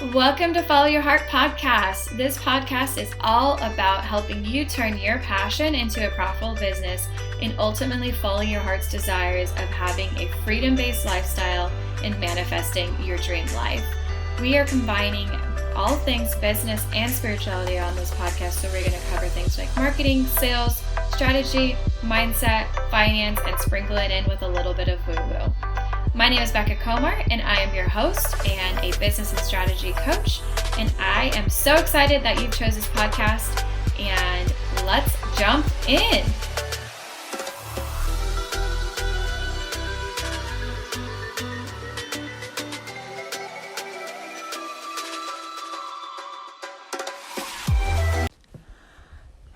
Welcome to Follow Your Heart podcast. This podcast is all about helping you turn your passion into a profitable business and ultimately follow your heart's desires of having a freedom-based lifestyle and manifesting your dream life. We are combining all things business and spirituality on this podcast, so we're going to cover things like marketing, sales, strategy, mindset, finance, and sprinkle it in with a little bit of woo-woo. My name is Bekah Komar, and I am your host and a business and strategy coach. And I am so excited that you've chosen this podcast, and let's jump in.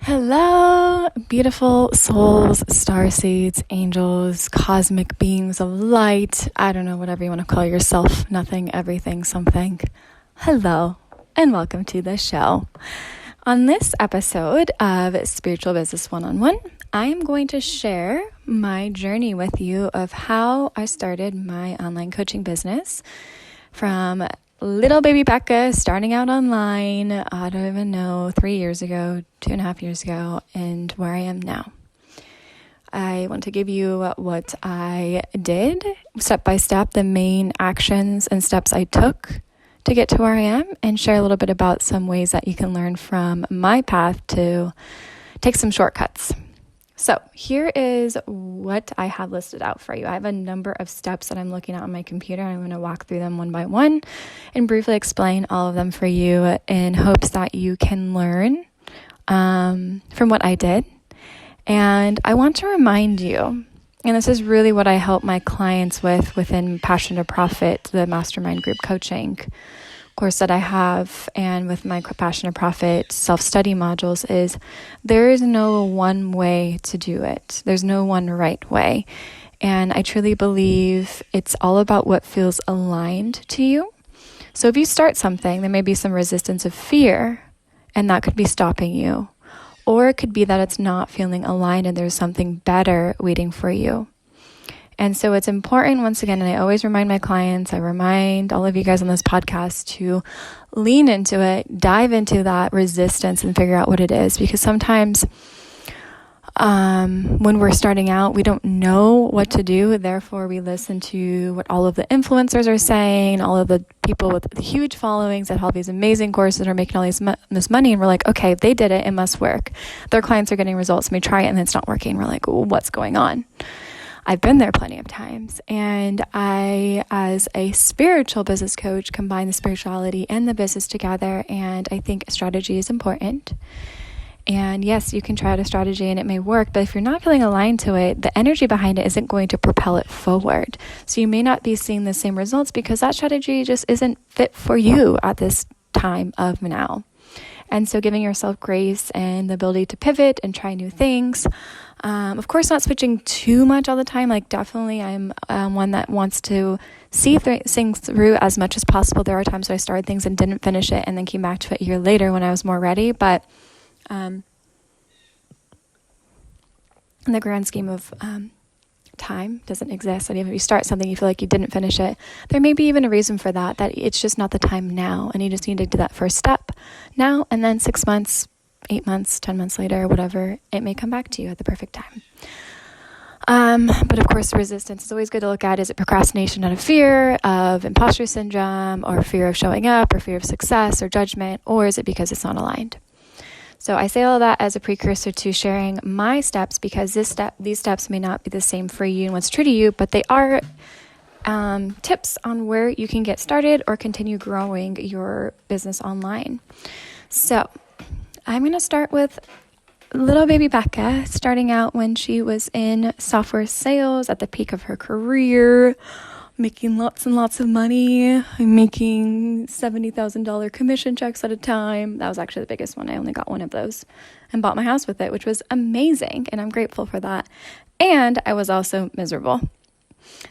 Hello, beautiful souls, starseeds, angels, cosmic beings of light. I don't know, whatever you want to call yourself. Nothing, everything, something. Hello, and welcome to the show. On this episode of Spiritual Business One-on-One, I am going to share my journey with you of how I started my online coaching business from little baby Bekah starting out online, I don't even know, 3 years ago, 2.5 years ago, and where I am now. I want to give you what I did, step by step, the main actions and steps I took to get to where I am, and share a little bit about some ways that you can learn from my path to take some shortcuts. So here is what I have listed out for you. I have a number of steps that I'm looking at on my computer. I'm going to walk through them one by one and briefly explain all of them for you in hopes that you can learn from what I did. And I want to remind you, and this is really what I help my clients with within Passion to Profit, the mastermind group coaching course that I have, and with my Passion to Profit self-study modules, is there is no one way to do it. There's no one right way. And I truly believe it's all about what feels aligned to you. So if you start something, there may be some resistance of fear, and that could be stopping you. Or it could be that it's not feeling aligned and there's something better waiting for you. And so it's important, once again, and I always remind my clients, I remind all of you guys on this podcast to lean into it, dive into that resistance and figure out what it is. Because sometimes when we're starting out, we don't know what to do. Therefore, we listen to what all of the influencers are saying, all of the people with the huge followings that have these amazing courses are making all this money. And we're like, okay, they did it. It must work. Their clients are getting results. And we try it and it's not working. We're like, well, what's going on? I've been there plenty of times, and I, as a spiritual business coach, combine the spirituality and the business together, and I think strategy is important. And yes, you can try out a strategy and it may work, but if you're not feeling aligned to it, the energy behind it isn't going to propel it forward. So you may not be seeing the same results because that strategy just isn't fit for you at this time of now. And so giving yourself grace and the ability to pivot and try new things. Of course, not switching too much all the time. Like, definitely I'm one that wants to see things through as much as possible. There are times where I started things and didn't finish it and then came back to it a year later when I was more ready. But in the grand scheme of time doesn't exist. And even if you start something, you feel like you didn't finish it, there may be even a reason for that it's just not the time now. And you just need to do that first step now, and then 6 months, 8 months, 10 months later, whatever, it may come back to you at the perfect time. But of course, resistance is always good to look at. Is it procrastination out of fear of imposter syndrome, or fear of showing up, or fear of success or judgment, or is it because it's not aligned? So I say all that as a precursor to sharing my steps, because these steps may not be the same for you and what's true to you, but they are tips on where you can get started or continue growing your business online. So I'm going to start with little baby Bekah, starting out when she was in software sales at the peak of her career, making lots and lots of money. I'm making $70,000 commission checks at a time. That was actually the biggest one. I only got one of those and bought my house with it, which was amazing, and I'm grateful for that. And I was also miserable.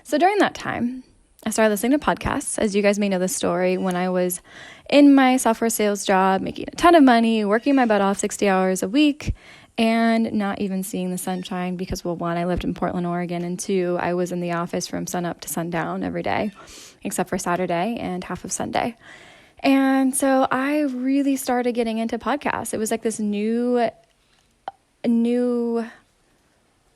So during that time, I started listening to podcasts. As you guys may know the story, when I was in my software sales job, making a ton of money, working my butt off 60 hours a week, and not even seeing the sunshine because, well, one, I lived in Portland, Oregon, and two, I was in the office from sun up to sundown every day, except for Saturday and half of Sunday. And so I really started getting into podcasts. It was like this new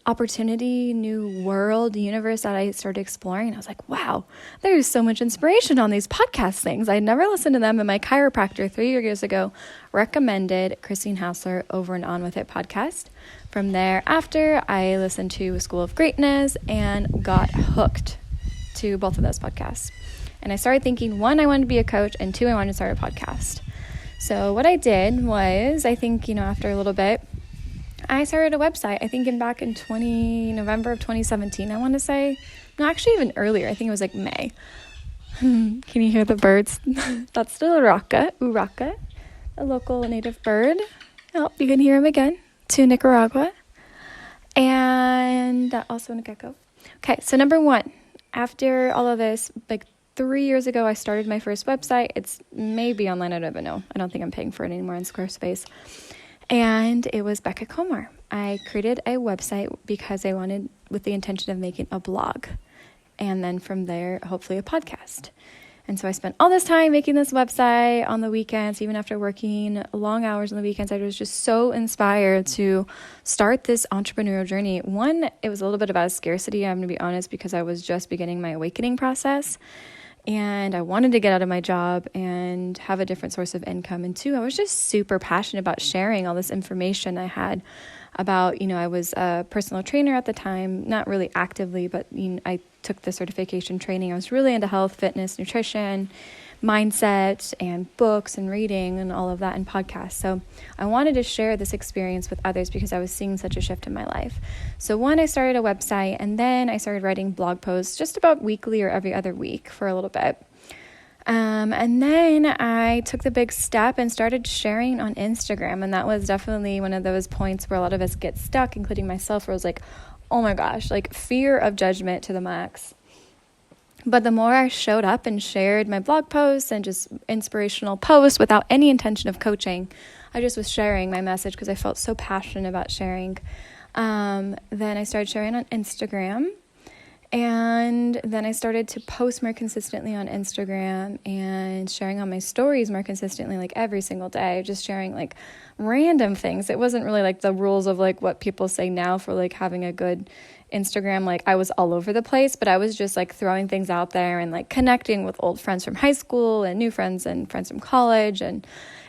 opportunity, new world, universe that I started exploring. I was like, wow, there's so much inspiration on these podcast things. I never listened to them, and my chiropractor 3 years ago recommended Christine Hassler Over and On With It podcast. From there, after I listened to School of Greatness and got hooked to both of those podcasts. And I started thinking, 1, I wanted to be a coach, and 2, I wanted to start a podcast. So what I did was, I think, after a little bit, I started a website, I think back in November of 2017, I want to say. No, actually even earlier. I think it was like May. Can you hear the birds? That's the urraca, a local native bird. Oh, you can hear him again. To Nicaragua. And also a gecko. Okay, so number 1, after all of this, like 3 years ago, I started my first website. It's maybe online, I don't even know. I don't think I'm paying for it anymore on Squarespace. And it was Bekah Komar. I created a website because I wanted, with the intention of making a blog. And then from there, hopefully a podcast. And so I spent all this time making this website on the weekends, even after working long hours on the weekends. I was just so inspired to start this entrepreneurial journey. 1, it was a little bit about scarcity, I'm going to be honest, because I was just beginning my awakening process. And I wanted to get out of my job and have a different source of income. And 2, I was just super passionate about sharing all this information I had about, I was a personal trainer at the time, not really actively, but I took the certification training. I was really into health, fitness, nutrition, mindset, and books and reading and all of that, and podcasts. So I wanted to share this experience with others because I was seeing such a shift in my life. So 1, I started a website, and then I started writing blog posts just about weekly or every other week for a little bit. And then I took the big step and started sharing on Instagram. And that was definitely one of those points where a lot of us get stuck, including myself, where I was like, oh my gosh, like fear of judgment to the max. But the more I showed up and shared my blog posts and just inspirational posts without any intention of coaching, I just was sharing my message because I felt so passionate about sharing. Then I started sharing on Instagram. And then I started to post more consistently on Instagram and sharing on my stories more consistently, like every single day, just sharing like random things. It wasn't really like the rules of like what people say now for like having a good Instagram. Like I was all over the place, but I was just like throwing things out there and like connecting with old friends from high school and new friends and friends from college and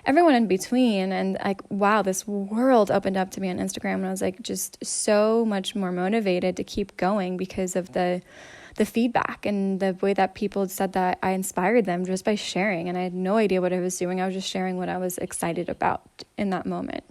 everyone in between. And like, wow, this world opened up to me on Instagram. And I was like, just so much more motivated to keep going because of the feedback and the way that people said that I inspired them just by sharing. And I had no idea what I was doing. I was just sharing what I was excited about in that moment.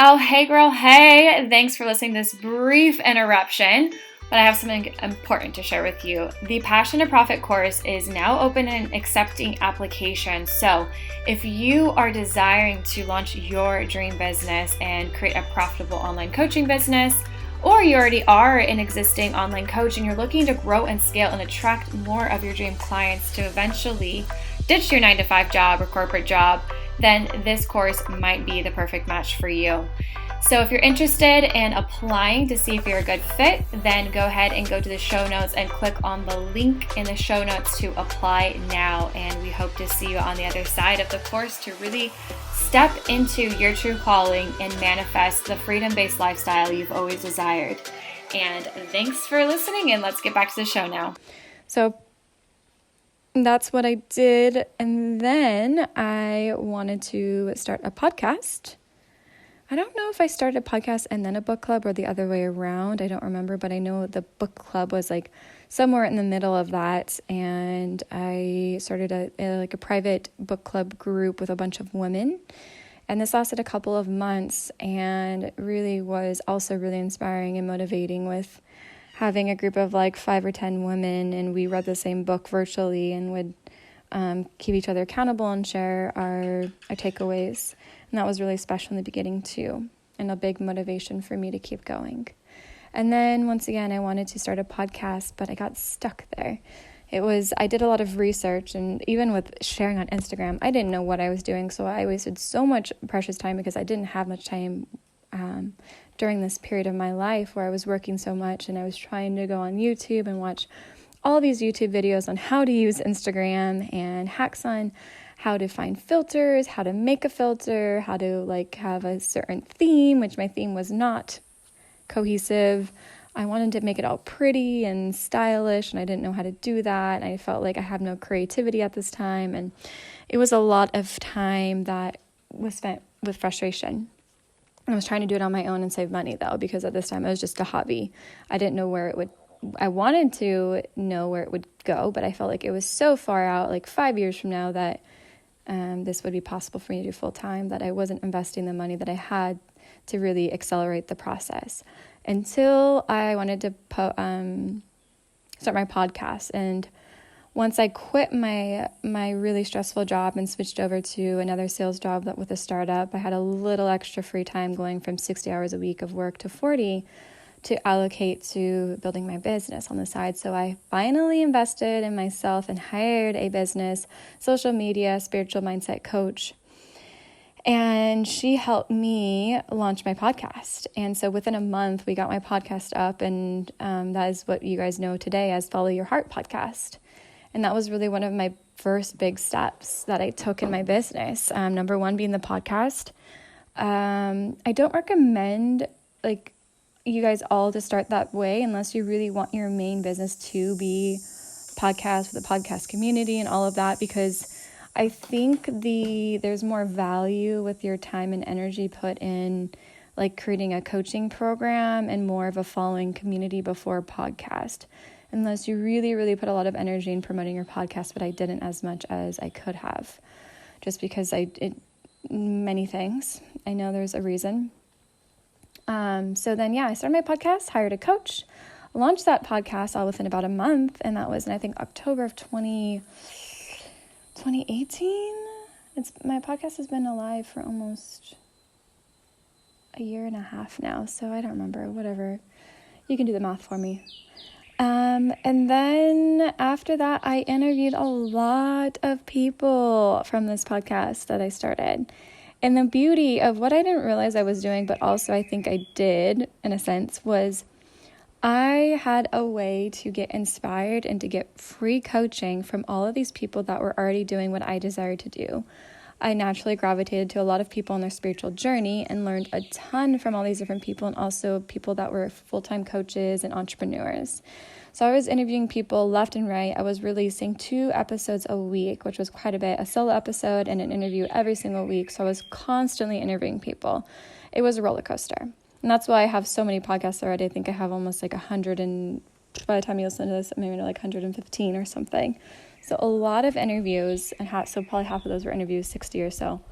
Oh, hey girl, hey. Thanks for listening to this brief interruption, but I have something important to share with you. The Passion to Profit course is now open and accepting applications. So if you are desiring to launch your dream business and create a profitable online coaching business, or you already are an existing online coach and you're looking to grow and scale and attract more of your dream clients to eventually ditch your 9-to-5 job or corporate job, then this course might be the perfect match for you. So if you're interested in applying to see if you're a good fit, then go ahead and go to the show notes and click on the link in the show notes to apply now. And we hope to see you on the other side of the course to really step into your true calling and manifest the freedom-based lifestyle you've always desired. And thanks for listening, and let's get back to the show now. So that's what I did. And then I wanted to start a podcast. I don't know if I started a podcast and then a book club or the other way around. I don't remember, but I know the book club was like somewhere in the middle of that. And I started a private book club group with a bunch of women. And this lasted a couple of months and really was also really inspiring and motivating, with having a group of like 5 or 10 women, and we read the same book virtually and would keep each other accountable and share our takeaways. And that was really special in the beginning too, and a big motivation for me to keep going. And then once again, I wanted to start a podcast, but I got stuck there. I did a lot of research, and even with sharing on Instagram, I didn't know what I was doing. So I wasted so much precious time because I didn't have much time during this period of my life where I was working so much, and I was trying to go on YouTube and watch all these YouTube videos on how to use Instagram and hacks on how to find filters, how to make a filter, how to like have a certain theme, which my theme was not cohesive. I wanted to make it all pretty and stylish, and I didn't know how to do that. I felt like I had no creativity at this time, and it was a lot of time that was spent with frustration. I was trying to do it on my own and save money, though, because at this time it was just a hobby. I didn't know where it would, I wanted to know where it would go, but I felt like it was so far out, like 5 years from now, that this would be possible for me to do full time, that I wasn't investing the money that I had to really accelerate the process until I wanted to start my podcast. And once I quit my really stressful job and switched over to another sales job with a startup, I had a little extra free time, going from 60 hours a week of work to 40 to allocate to building my business on the side. So I finally invested in myself and hired a business social media spiritual mindset coach. And she helped me launch my podcast. And so within a month, we got my podcast up, and that is what you guys know today as Follow Your Heart podcast. And that was really one of my first big steps that I took in my business. Number one being the podcast. I don't recommend like you guys all to start that way unless you really want your main business to be podcast with a podcast community and all of that, because I think there's more value with your time and energy put in like creating a coaching program and more of a following community before podcast, unless you really, really put a lot of energy in promoting your podcast. But I didn't as much as I could have, just because many things. I know there's a reason. So then, I started my podcast, hired a coach, launched that podcast all within about a month. And that was in, I think, October of 2018. My podcast has been alive for almost a year and a half now. So I don't remember, whatever. You can do the math for me. And then after that, I interviewed a lot of people from this podcast that I started. And the beauty of what I didn't realize I was doing, but also I think I did in a sense, was I had a way to get inspired and to get free coaching from all of these people that were already doing what I desired to do. I naturally gravitated to a lot of people on their spiritual journey and learned a ton from all these different people, and also people that were full-time coaches and entrepreneurs. So I was interviewing people left and right. I was releasing 2 episodes a week, which was quite a bit, a solo episode and an interview every single week. So I was constantly interviewing people. It was a roller coaster. And that's why I have so many podcasts already. I think I have almost like 100, and by the time you listen to this, maybe like 115 or something. So a lot of interviews, and so probably half of those were interviews, 60 or so.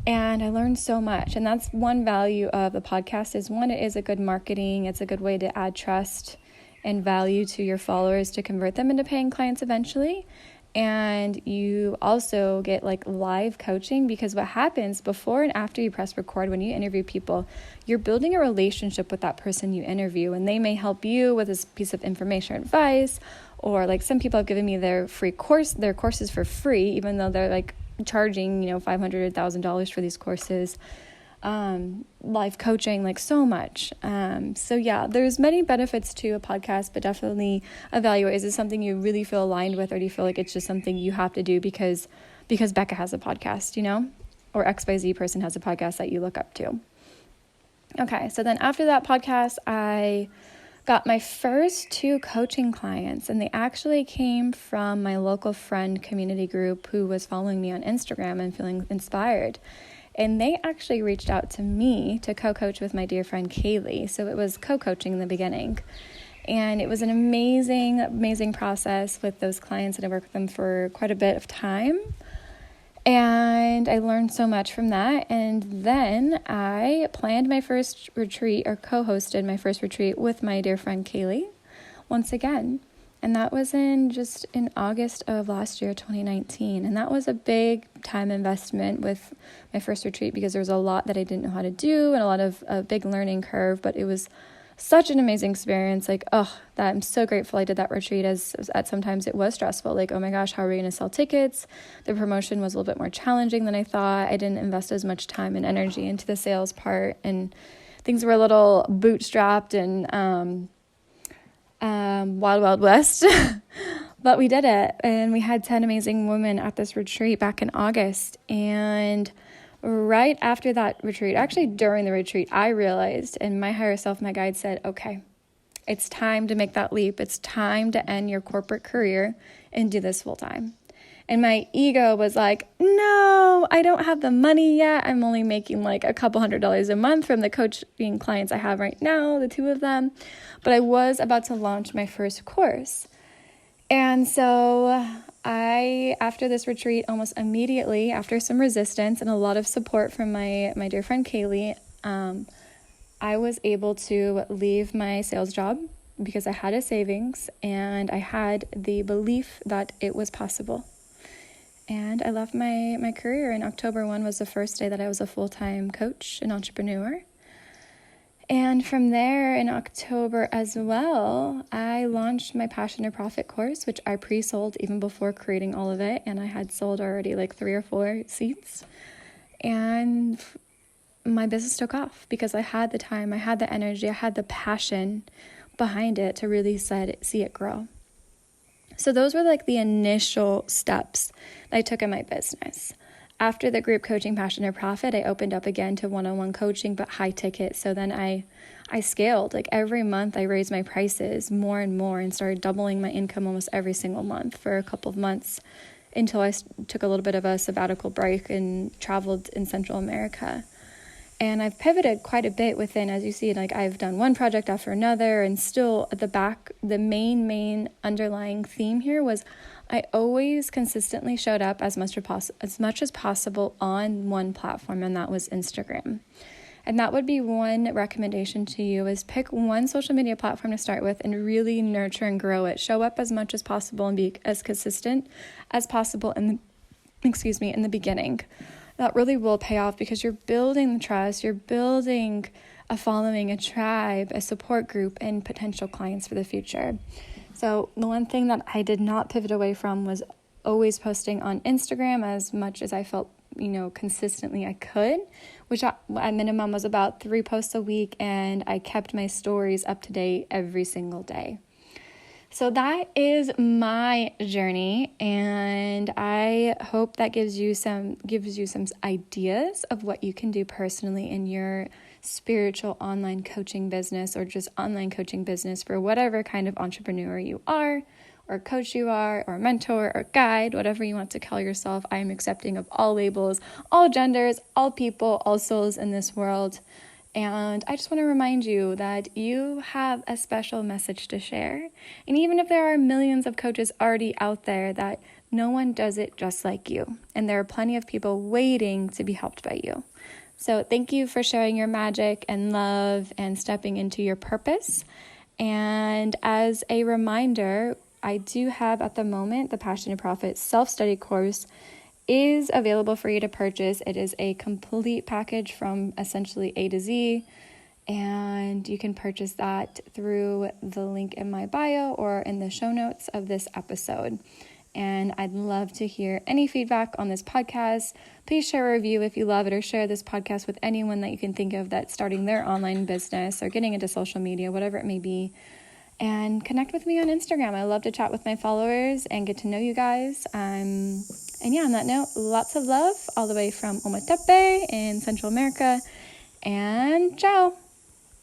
And I learned so much. And that's one value of the podcast is, one, it is a good marketing. It's a good way to add trust and value to your followers to convert them into paying clients eventually. And you also get like live coaching, because what happens before and after you press record, when you interview people, you're building a relationship with that person you interview, and they may help you with this piece of information or advice, or like some people have given me their courses for free, even though they're like charging, $500 or $1,000 for these courses. Live coaching, like so much. So there's many benefits to a podcast, but definitely evaluate, is it something you really feel aligned with, or do you feel like it's just something you have to do because Bekah has a podcast, or XYZ person has a podcast that you look up to. Okay, so then after that podcast, I got my first 2 coaching clients, and they actually came from my local friend community group who was following me on Instagram and feeling inspired. And they actually reached out to me to co-coach with my dear friend Kaylee. So it was co-coaching in the beginning. And it was an amazing, amazing process with those clients, and I worked with them for quite a bit of time. And I learned so much from that. And then I planned my first retreat, or co-hosted my first retreat with my dear friend Kaylee once again. And that was in August of last year, 2019. And that was a big time investment with my first retreat, because there was a lot that I didn't know how to do and a lot of a big learning curve. But it was such an amazing experience. That I'm so grateful I did that retreat, as at sometimes it was stressful. Like, oh my gosh, how are we going to sell tickets? The promotion was a little bit more challenging than I thought. I didn't invest as much time and energy into the sales part, and things were a little bootstrapped and Wild Wild West. But we did it, and we had 10 amazing women at this retreat back in August. And right after that retreat, actually during the retreat, I realized, and my higher self, my guide said, okay, it's time to make that leap. It's time to end your corporate career and do this full time. And my ego was like, no, I don't have the money yet. I'm only making like a couple $100s a month from the coaching clients I have right now, the 2 of them. But I was about to launch my first course. And so after this retreat, almost immediately, after some resistance and a lot of support from my dear friend Kaylee, I was able to leave my sales job because I had a savings and I had the belief that it was possible. And I left my career, and October 1 was the first day that I was a full-time coach and entrepreneur. And from there, in October as well, I launched my Passion to Profit course, which I pre-sold even before creating all of it. And I had sold already like 3 or 4 seats. And my business took off because I had the time, I had the energy, I had the passion behind it to really see it grow. So those were like the initial steps that I took in my business. After the group coaching Passion to Profit, I opened up again to one-on-one coaching, but high ticket. So then I scaled. Like every month I raised my prices more and more and started doubling my income almost every single month for a couple of months until I took a little bit of a sabbatical break and traveled in Central America. And I've pivoted quite a bit within, as you see, like I've done one project after another, and still at the back, the main underlying theme here was I always consistently showed up as much as possible on one platform, and that was Instagram. And that would be one recommendation to you, is pick one social media platform to start with and really nurture and grow it. Show up as much as possible and be as consistent as possible in the beginning. That really will pay off because you're building the trust, you're building a following, a tribe, a support group, and potential clients for the future. So the one thing that I did not pivot away from was always posting on Instagram as much as I felt, consistently I could, which at minimum was about 3 posts a week, and I kept my stories up to date every single day. So that is my journey, and I hope that gives you some ideas of what you can do personally in your spiritual online coaching business, or just online coaching business for whatever kind of entrepreneur you are, or coach you are, or mentor, or guide, whatever you want to call yourself. I am accepting of all labels, all genders, all people, all souls in this world. And I just want to remind you that you have a special message to share. And even if there are millions of coaches already out there, that no one does it just like you. And there are plenty of people waiting to be helped by you. So thank you for sharing your magic and love and stepping into your purpose. And as a reminder, I do have at the moment the Passion to Profit self-study course is available for you to purchase. It is a complete package from essentially A to Z, and you can purchase that through the link in my bio or in the show notes of this episode. And I'd love to hear any feedback on this podcast. Please share a review if you love it, or share this podcast with anyone that you can think of that's starting their online business or getting into social media, whatever it may be. And connect with me on Instagram. I love to chat with my followers and get to know you guys. And yeah, on that note, lots of love all the way from Ometepe in Central America. And ciao.